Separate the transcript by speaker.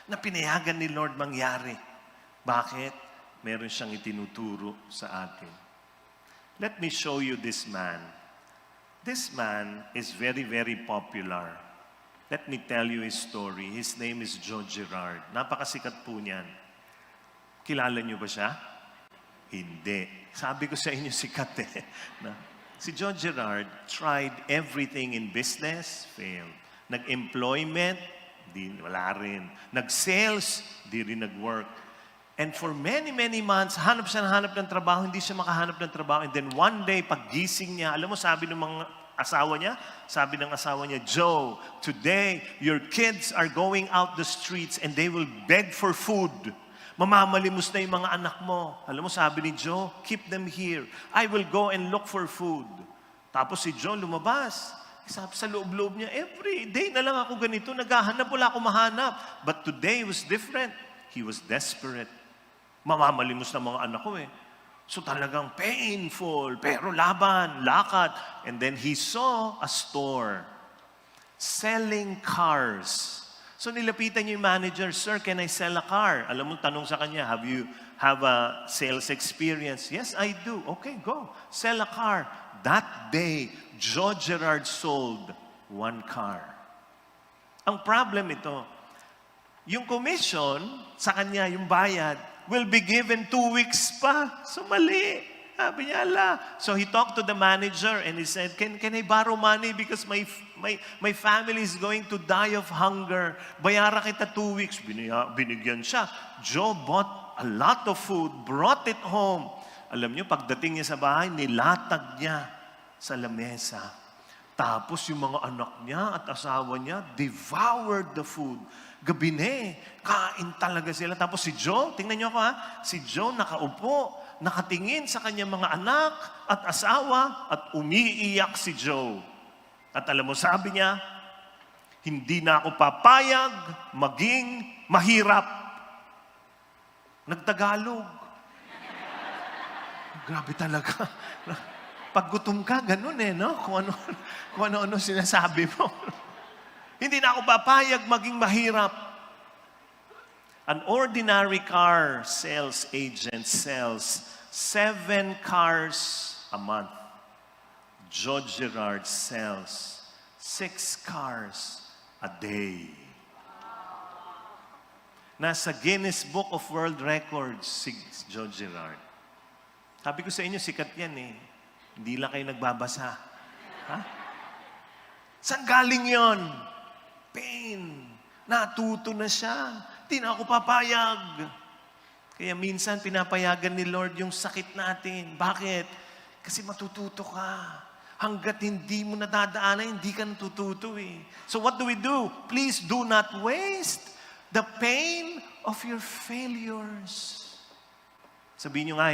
Speaker 1: na pinayagan ni Lord mangyari. Bakit? Meron siyang itinuturo sa atin. Let me show you this man. This man is very, very popular. Let me tell you his story. His name is Joe Girard. Napakasikat po niyan. Kilala niyo ba siya? Hindi. Sabi ko sa inyo, sikat eh. Si Joe Girard tried everything in business, failed. Nag-employment, wala rin. Nag-sales, di rin nag-work. And for many, many months, hanap ng trabaho, hindi siya makahanap ng trabaho. And then one day, paggising niya, alam mo, sabi ng mga asawa niya, Joe, today, your kids are going out the streets and they will beg for food. Mamamalimos na yung mga anak mo. Alam mo, sabi ni Joe, keep them here. I will go and look for food. Tapos si Joe lumabas. Sabi sa loob-loob niya, every day na lang ako ganito, naghahanap, wala akong mahanap. But today was different. He was desperate. Mamamalimos na mga anak ko eh. So talagang painful, pero laban, lakad. And then he saw a store selling cars. So nilapitan niya yung manager, "Sir, can I sell a car?" Alam mo, tanong sa kanya, "Have you have a sales experience?" "Yes, I do." "Okay, go. Sell a car." That day, Joe Girard sold one car. Ang problem ito, yung commission sa kanya, yung bayad, will be given 2 weeks pa. So mali. Sabi niya, ala. So he talked to the manager and he said, can I borrow money because my family is going to die of hunger. Bayara kita 2 weeks. Binigyan siya. Joe bought a lot of food, brought it home. Alam niyo, pagdating niya sa bahay, nilatag niya sa lamesa. Tapos yung mga anak niya at asawa niya devoured the food. Gabi na eh. Kain talaga sila. Tapos si Joe, tingnan niyo ako ha, si Joe nakaupo, nakatingin sa kanyang mga anak at asawa at umiiyak si Joe. At alam mo, sabi niya, hindi na ako papayag maging mahirap. Nagtagalog. Grabe talaga. Pag gutom ka, ganun eh, no? Kung ano-ano sinasabi mo. Hindi na ako papayag maging mahirap. An ordinary car sales agent sells 7 cars a month. Joe Girard sells 6 cars a day. Nasa Guinness Book of World Records si Joe Girard. Sabi ko sa inyo, sikat yan eh. Hindi lang kayo nagbabasa. Ha? Saan galing yon? Pain. Natuto na siya. Hindi na ako papayag. Kaya minsan pinapayagan ni Lord yung sakit natin. Bakit? Kasi matututo ka. Hanggat hindi mo nadadaanan, hindi ka natututo eh. So what do we do? Please do not waste the pain of your failures. Sabihin nyo nga,